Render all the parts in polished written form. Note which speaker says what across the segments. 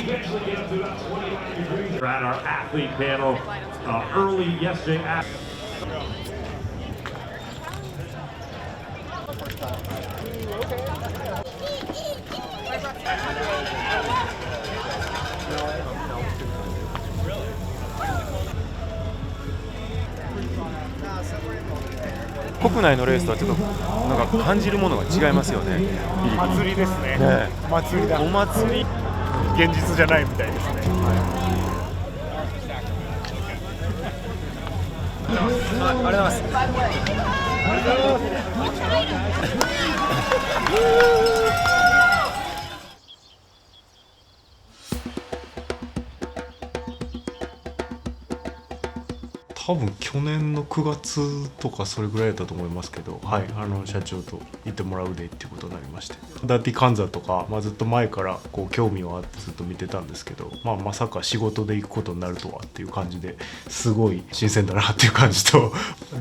Speaker 1: We're at our athlete panel early yesterday.
Speaker 2: 国内のレースとはちょっとなんか感じるものが違いますよね。
Speaker 3: 祭りですね。祭りだ。
Speaker 2: お祭り、
Speaker 3: 現実じゃないみたいですね。
Speaker 2: ありがとうございます。
Speaker 4: 多分去年の9月とかそれぐらいだったと思いますけど、はい、社長と行ってもらうでっていうことになりまして、ダーティカンザとか、ずっと前からこう興味はあってずっと見てたんですけど、まさか仕事で行くことになるとはっていう感じですごい新鮮だなっていう感じと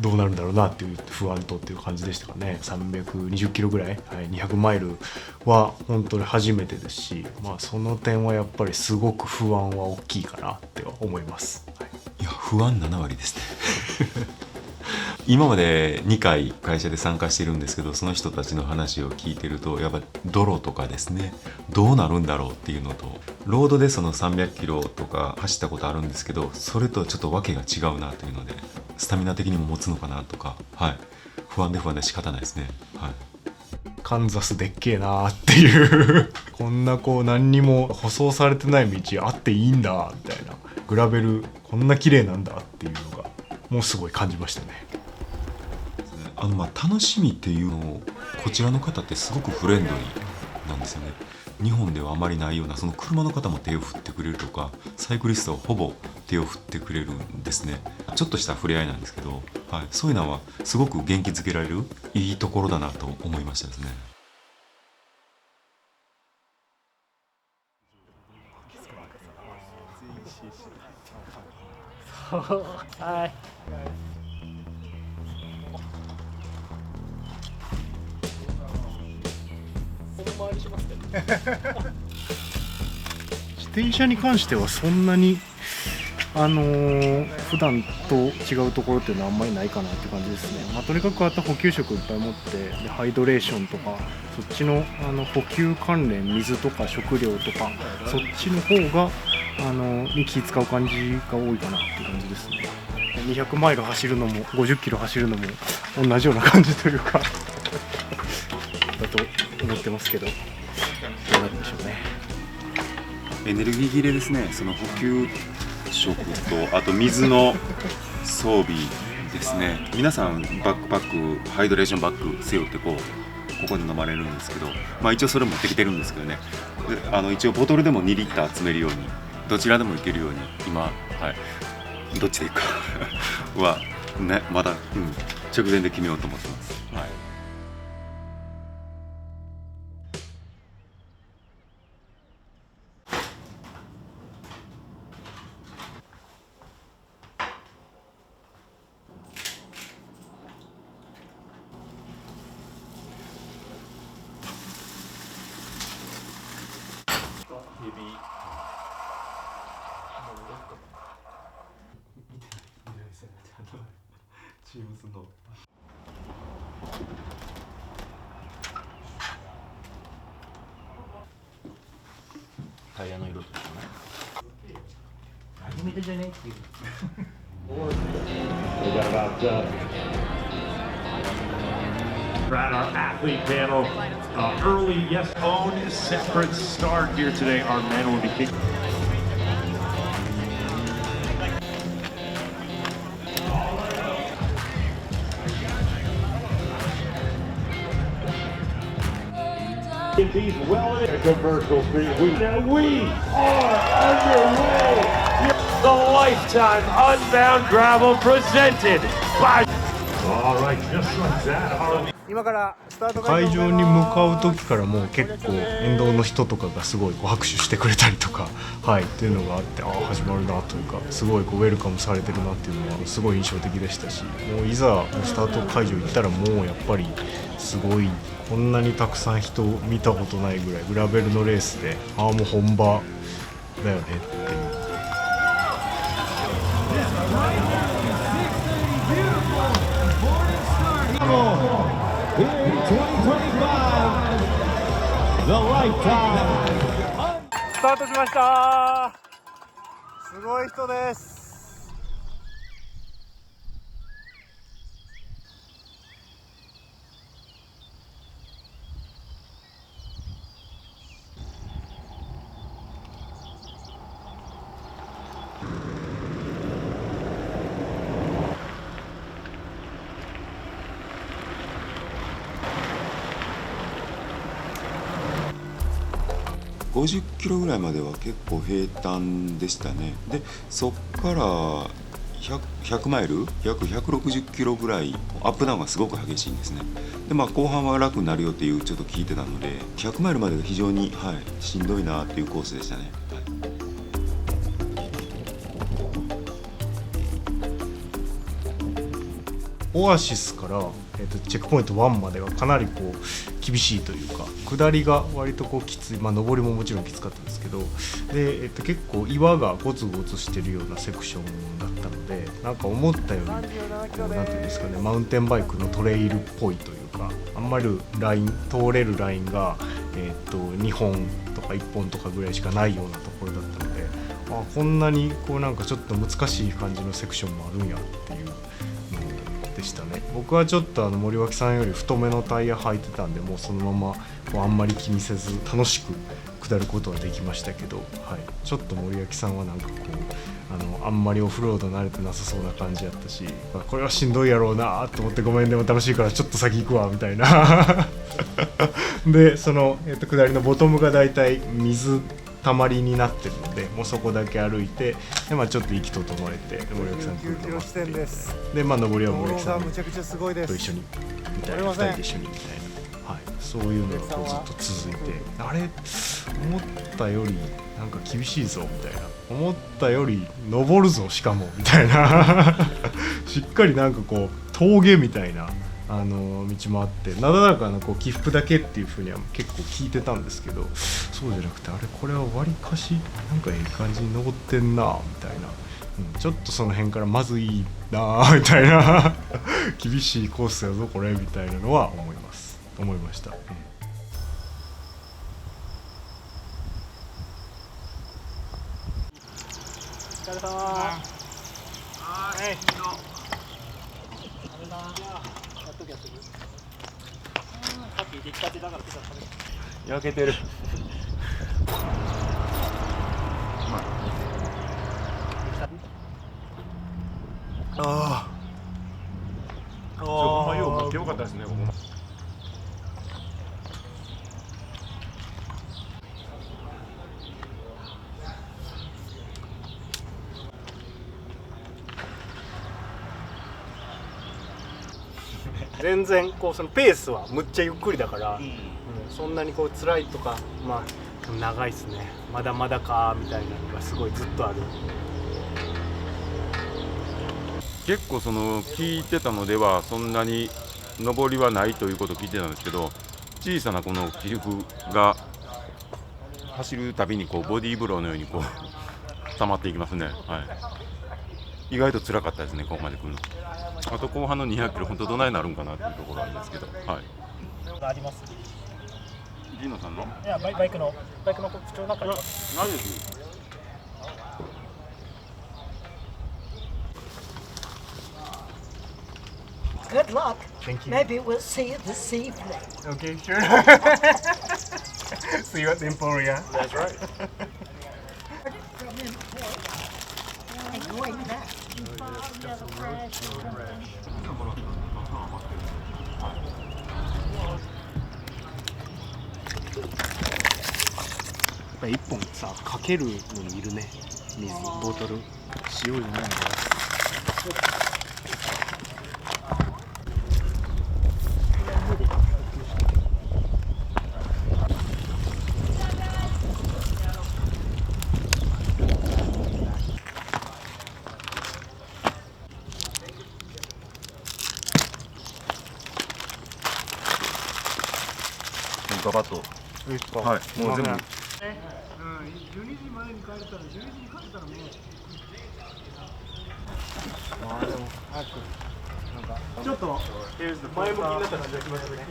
Speaker 4: どうなるんだろうなっていう不安とっていう感じでしたかね。320キロぐらい、はい、200マイルは本当に初めてですし、その点はやっぱりすごく不安は大きいかなって思います。はい、
Speaker 5: いや、不安7割ですね今まで2回会社で参加してるんですけど、その人たちの話を聞いてるとやっぱ泥とかですね、どうなるんだろうっていうのと、ロードでその300キロとか走ったことあるんですけど、それとちょっと訳が違うなというので、スタミナ的にも持つのかなとか、はい、不安で仕方ないですね。はい、
Speaker 4: カンザスでっけえなーっていうこんなこう何にも舗装されてない道あっていいんだみたいな、グラベルこんな綺麗なんだっていうのがもうすごい感じましたね。
Speaker 5: 楽しみっていうのをこちらの方ってすごくフレンドリーなんですよね。日本ではあまりないような、その車の方も手を振ってくれるとか、サイクリストはほぼ手を振ってくれるんですね。ちょっとした触れ合いなんですけど、はい、そういうのはすごく元気づけられるいいところだなと思いましたですね。
Speaker 3: はい。
Speaker 4: 自転車に関してはそんなに普段と違うところっていうのはあんまりないかなって感じですね。とにかくあと補給食いっぱい持って、でハイドレーションとかそっちの補給関連、水とか食料とかそっちの方がに気使う感じが多いかなっていう感じですね。200マイル走るのも50キロ走るのも同じような感じというかだと思ってますけど、どうなんでしょうね。
Speaker 6: エネルギー切れですね。その補給食とあと水の装備ですね。皆さんバックパック、ハイドレーションバッグ背負ってここに飲まれるんですけど、一応それ持ってきてるんですけどね。で一応ボトルでも2リッター集めるように、どちらでもいけるように今、はい、どっちでいくかはね、まだ、直前で決めようと思ってます。はい。
Speaker 4: チームスの
Speaker 7: タイヤの色とかね。
Speaker 3: 初めてじゃねっていう。
Speaker 1: We got about we're at our athlete panel early. Yes, own separate start here today. Our men will be kicking. He's well in a commercial speed. We are underway. The Lifetime Unbound Gravel presented by. All right, just like that.
Speaker 3: 今からスタート
Speaker 4: 会場に向かう時からもう結構沿道の人とかがすごいこう拍手してくれたりとか、はい、っていうのがあって、始まるなというか、すごいこうウェルカムされてるなっていうのはすごい印象的でしたし、もういざスタート会場行ったらもうやっぱりすごい、こんなにたくさん人見たことないぐらい、グラベルのレースでもう本場だよねっていう。
Speaker 3: スタートしました。すごい人です。
Speaker 6: 50キロぐらいまでは結構平坦でしたね。でそっから100マイル約160キロぐらいアップダウンがすごく激しいんですね。で後半は楽になるよっていうちょっと聞いてたので100マイルまでが非常に、しんどいなっていうコースでしたね。
Speaker 4: オアシスから、チェックポイント1まではかなりこう厳しいというか、下りが割とこうきつい、上りももちろんきつかったんですけど、で、結構岩がゴツゴツしてるようなセクションだったので、なんか思ったよりこうなんていうんですかね、マウンテンバイクのトレイルっぽいというか、あんまり通れるラインが、2本とか1本とかぐらいしかないようなところだったので、こんなにこうなんかちょっと難しい感じのセクションもあるんやっていうでしたね。僕はちょっと森脇さんより太めのタイヤ履いてたんで、もうそのままあんまり気にせず楽しく下ることはできましたけど、ちょっと森脇さんはなんかこうあんまりオフロード慣れてなさそうな感じやったし、これはしんどいやろうなと思って、ごめんでも楽しいからちょっと先行くわみたいなでその、下りのボトムがだいたい水たまりになってるので、もうそこだけ歩いて、でちょっと息整えて森脇さん来るの待ってで、上りは森脇さんと一緒にみたいな、2人で一緒にみたいな、そういうのがこうずっと続いて、あれ思ったよりなんか厳しいぞみたいな、思ったより登るぞしかもみたいなしっかりなんかこう峠みたいな道もあって、なだらかなこう起伏だけっていう風には結構聞いてたんですけど、そうじゃなくて、これはわりかしなんかいい感じに登ってんなみたいな、ちょっとその辺からまずいなみたいな厳しいコースやぞこれみたいなのは思いました。
Speaker 3: お疲れ様。
Speaker 2: 焼けてる。よう持ってよかったですね、ここ。
Speaker 3: 全然こうそのペースはむっちゃゆっくりだから、そんなにこう辛いとか、長いっすね。まだまだかみたいなのがすごいずっとある。
Speaker 6: 結構聞いてたのではそんなに上りはないということを聞いてたんですけど、小さなこの起伏が走るたびにこうボディーブローのようにこう溜まっていきますね。意外と辛かったですね、ここまで来るの。あと後半の200キロ本当どないなるんかなっていうところありますけど、
Speaker 3: あります。
Speaker 6: ジーノさんの？
Speaker 3: いやバイクの不調なんかあります。
Speaker 6: ないです。
Speaker 8: Good luck.
Speaker 3: Thank you.
Speaker 8: Maybe we'll see you this evening.
Speaker 3: Okay, sure. See you at the Emporia.
Speaker 2: That's right.
Speaker 8: Enjoy that.
Speaker 3: 1本さかけるのにいるね。水ボトル塩じゃないんだよ。
Speaker 2: ガバッと。はい、もう全部。
Speaker 3: 12時前ちょっと前向きになった感じがしますね。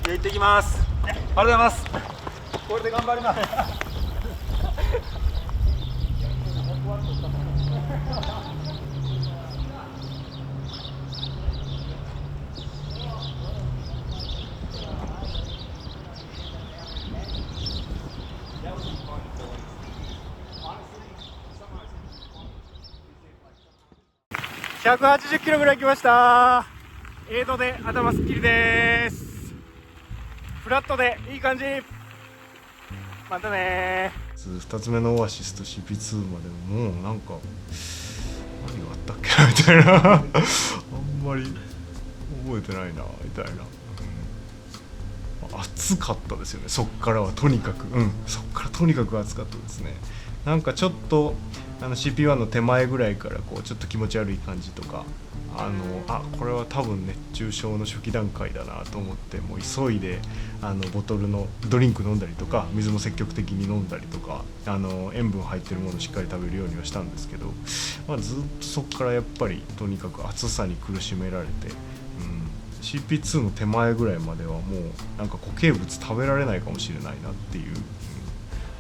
Speaker 2: じゃあ行ってきます。ありがとうございます。
Speaker 3: これで頑張ります。180キロぐらい来ました。エイドで頭すっきりです。フラットでいい感じ。またね
Speaker 4: 2つ目のオアシスと CP2 までもうなんか何があったっけなみたいなあんまり覚えてないなみたいな、暑かったですよね。そっからはとにかくそっからとにかく暑かったですね。なんかちょっとCP1 の手前ぐらいからこうちょっと気持ち悪い感じとかこれは多分熱中症の初期段階だなと思ってもう急いでボトルのドリンク飲んだりとか水も積極的に飲んだりとか塩分入ってるものをしっかり食べるようにはしたんですけど、ずっとそこからやっぱりとにかく暑さに苦しめられて、CP2 の手前ぐらいまではもうなんか固形物食べられないかもしれないなっていう。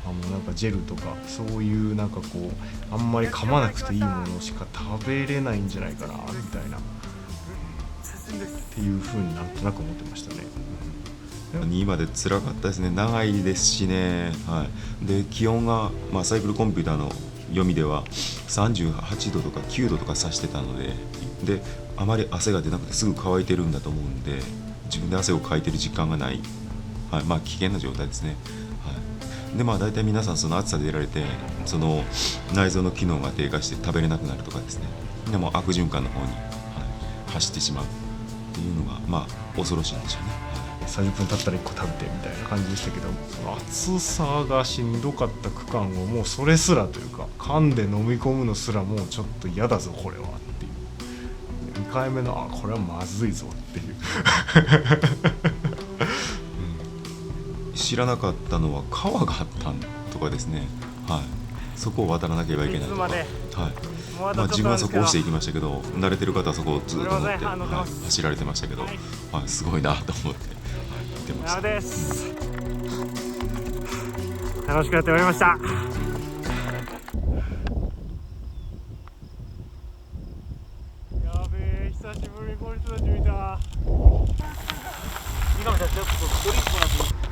Speaker 4: もうなんかジェルとかそういうなんかこうあんまり噛まなくていいものしか食べれないんじゃないかなみたいな、っていう風になんとなく思ってましたね。
Speaker 5: 2まで辛かったですね。長いですしね、で気温が、サイクルコンピューターの読みでは38度とか9度とか指してたので、あまり汗が出なくてすぐ乾いてるんだと思うんで自分で汗をかいてる実感がない、危険な状態ですね。で大体皆さんその暑さで出られてその内臓の機能が低下して食べれなくなるとかですね、でも悪循環の方に、走ってしまうっていうのが恐ろしいんでしょうね。
Speaker 4: 30分経ったら1個食べてみたいな感じでしたけど、暑さがしんどかった区間をもうそれすらというか噛んで飲み込むのすらもうちょっと嫌だぞこれはっていう、2回目のこれはまずいぞっていう
Speaker 5: 知らなかったのは川があったとかですね、そこを渡らなければいけないとか、自分はそこを押していきましたけど慣れてる方はそこをずっと乗って、走られてましたけど、すごいなと思って、見てました。
Speaker 3: 楽しくやっておりました。やべえ久しぶりにこういう人たち見た。三上さんちょっとドリップなく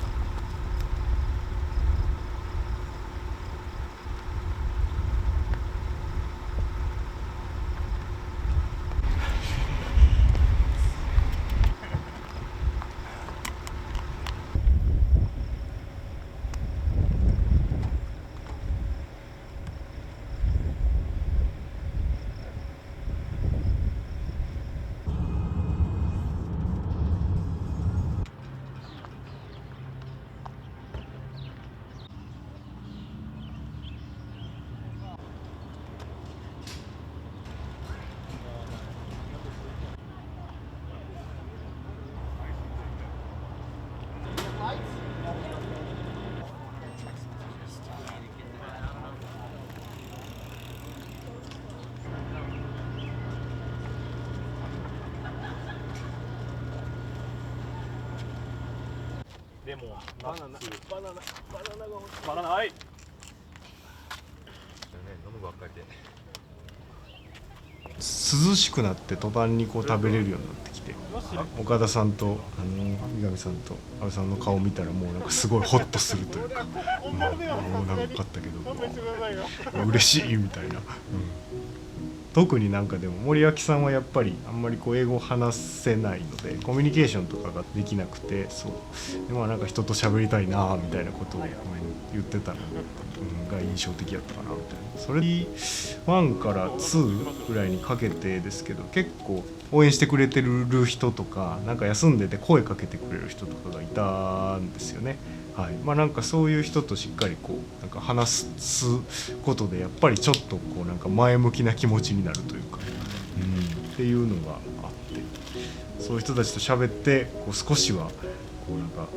Speaker 3: でもバナナはい。
Speaker 2: 飲むばっかりで
Speaker 4: 涼しくなって途端にこう食べれるようになってきて、岡田さんと三上さんと安倍さんの顔見たらもうなんかすごいホッとするというか、もう長かったけど嬉しいみたいな、特になんかでも森脇さんはやっぱりあんまりこう英語を話せないのでコミュニケーションとかができなくて、そうでなんか人と喋りたいなみたいなことを言ってたのが印象的やったかなみたいな。それに1から2ぐらいにかけてですけど結構応援してくれてる人とかなんか休んでて声かけてくれる人とかがいたんですよね。なんかそういう人としっかりこうなんか話すことでやっぱりちょっとこうなんか前向きな気持ちになるというか、っていうのがあって、そそういう人たちと喋ってこう少しはこうなんか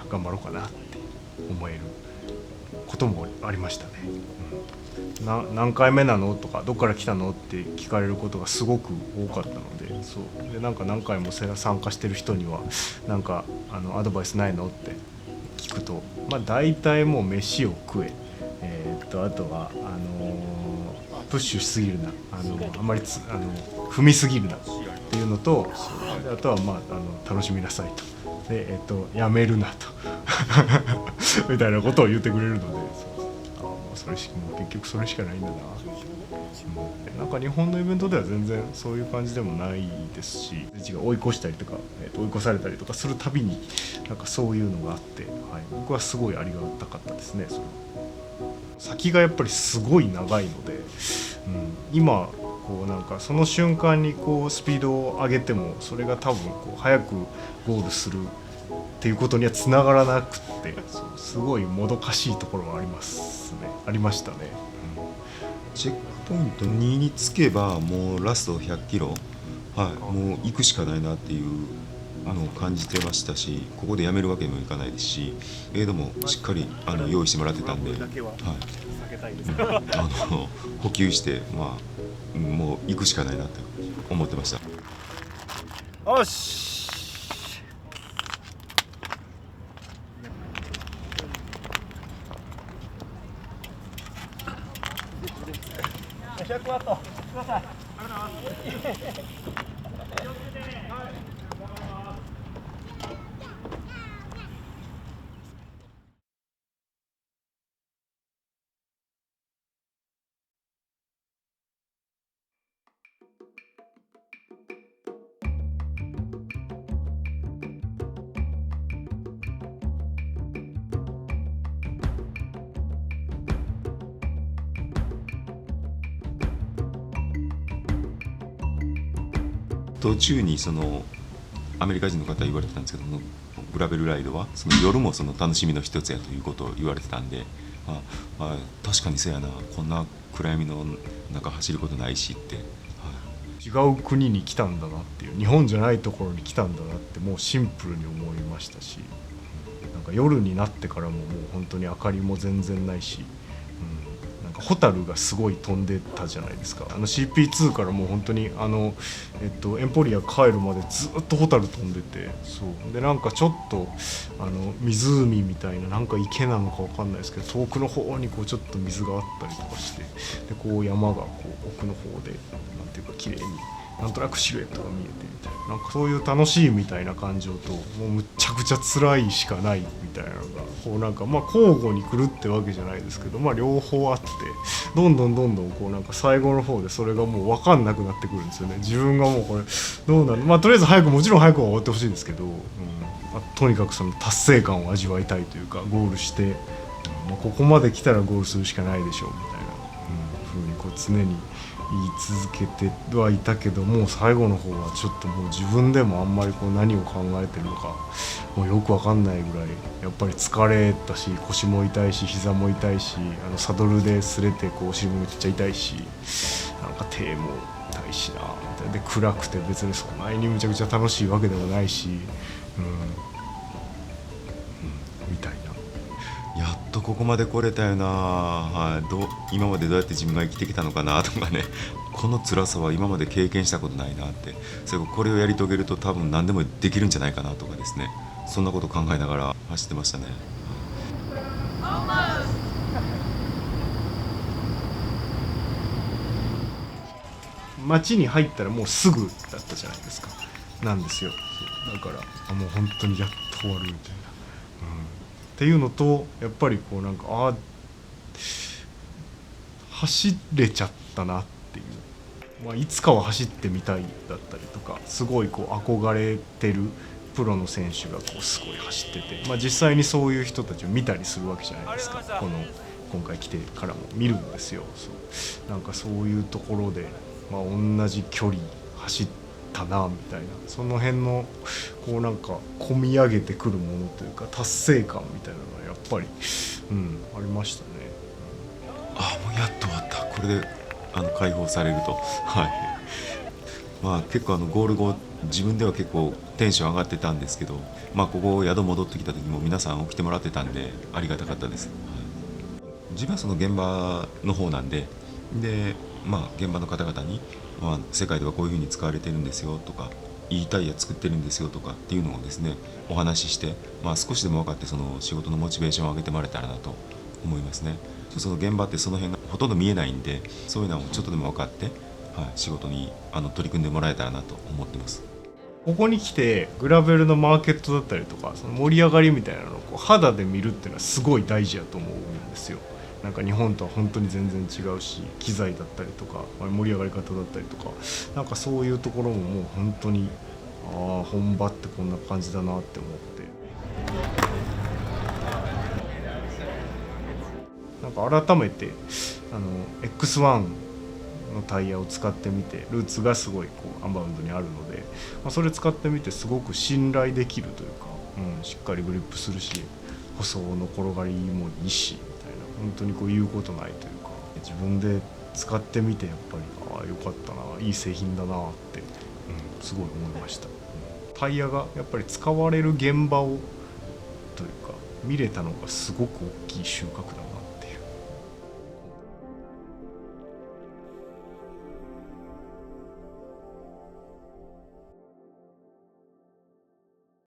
Speaker 4: 頑張ろうかなって思えることもありましたね。何回目なのとかどっから来たのって聞かれることがすごく多かったので、そうでなんか何回も参加してる人にはなんかアドバイスないのって聞くと、まあ大体もう飯を食え、あとはプッシュしすぎるな、あんまり踏みすぎるなっていうのと、あとはまあ楽しみなさいと、でやめるなとみたいなことを言ってくれるので、それしもう結局それしかないんだな。なんか日本のイベントでは全然そういう感じでもないですし、が追い越したりとか、追い越されたりとかするたびになんかそういうのがあって、はい、僕はすごいありがたかったですね。それ先がやっぱりすごい長いので、今こうなんかその瞬間にこうスピードを上げてもそれが多分こう早くゴールするっていうことにはつながらなくって、すごいもどかしいところはありましたね。
Speaker 5: チェックポイント2につけばもうラスト100キロ、もう行くしかないなっていうのを感じてましたし、ここでやめるわけにもいかないですし、エイドもしっかり用意してもらってたんで、補給して、もう行くしかないなって思ってました。
Speaker 3: よし100ワットください。
Speaker 5: 途中にそのアメリカ人の方言われてたんですけども、グラベルライドはその夜もその楽しみの一つやということを言われてたんで、確かにそうやな、こんな暗闇の中走ることないしって、
Speaker 4: 違う国に来たんだなっていう、日本じゃないところに来たんだなってもうシンプルに思いましたし、なんか夜になってからももう本当に明かりも全然ないし、なんかホタルがすごい飛んでたじゃないですか。CP2 からもう本当にエンポリア帰るまでずっとホタル飛んでて、そうでなんかちょっと湖みたいな、なんか池なのかわかんないですけど、遠くの方にこうちょっと水があったりとかして、でこう山がこう奥の方でなんていうか綺麗になんとなくシルエットが見えてみたいな、なんかそういう楽しいみたいな感情と、もうむっちゃくちゃ辛いしかないみたいなのがこうなんか交互に来るってわけじゃないですけど、両方あって、どんどんこうなんか最後の方でそれがもう分かんなくなってくるんですよね。自分がもうこれどうなの、とりあえずもちろん早くは終わってほしいですけど、とにかくその達成感を味わいたいというか、ゴールして、ここまで来たらゴールするしかないでしょうみたいな風にこう常に言い続けてはいたけど、もう最後の方はちょっともう自分でもあんまりこう何を考えてるのかもうよく分かんないぐらいやっぱり疲れたし、腰も痛いし膝も痛いし、サドルで擦れてこうお尻もめっちゃ痛いし、なんか手も痛いしなみたいで、暗くて別にそんなにむちゃくちゃ楽しいわけでもないし、みたいな。
Speaker 5: やっとここまで来れたよな、今までどうやって自分が生きてきたのかなとかね、この辛さは今まで経験したことないなって、それこれをやり遂げると多分何でもできるんじゃないかなとかですね、そんなこと考えながら走ってましたね。
Speaker 4: 街に入ったらもうすぐだったじゃないですか。なんですよ。だからもう本当にやっと終わるみたいな、っていうのと、やっぱりこうなんか走れちゃったなっていう、いつかは走ってみたいだったりとか、すごいこう憧れてるプロの選手がこうすごい走ってて、実際にそういう人たちを見たりするわけじゃないですか。今回来てからも見るんですよ。なんかそういうところで、同じ距離走ったなみたいな、その辺のこうなんか込み上げてくるものというか達成感みたいなのはやっぱり、ありましたね。
Speaker 5: もうやっと終わった、これで解放されると、結構ゴール後自分では結構テンション上がってたんですけど、ここ宿戻ってきた時も皆さん起きてもらってたんでありがたかったです。自分はその現場の方なんで、現場の方々に、世界ではこういうふうに使われてるんですよとか、いいタイヤ作ってるんですよとかっていうのをですねお話しして、少しでも分かってその仕事のモチベーションを上げてもらえたらなと思いますね。その現場ってその辺がほとんど見えないんで、そういうのをちょっとでも分かって、仕事に取り組んでもらえたらなと思ってます。
Speaker 4: ここに来てグラベルのマーケットだったりとかその盛り上がりみたいなのをこう肌で見るっていうのはすごい大事やと思うんですよ。なんか日本とは本当に全然違うし、機材だったりとか盛り上がり方だったりとか、なんかそういうところももう本当に本場ってこんな感じだなって思って、なんか改めてX1 のタイヤを使ってみて、ルーツがすごいこうアンバウンドにあるので、それ使ってみてすごく信頼できるというか、しっかりグリップするし舗装の転がりもいいしみたいな、本当にこう言うことないというか、自分で使ってみてやっぱりよかったな、いい製品だなって、すごい思いました。タイヤがやっぱり使われる現場をというか見れたのがすごく大きい収穫だな。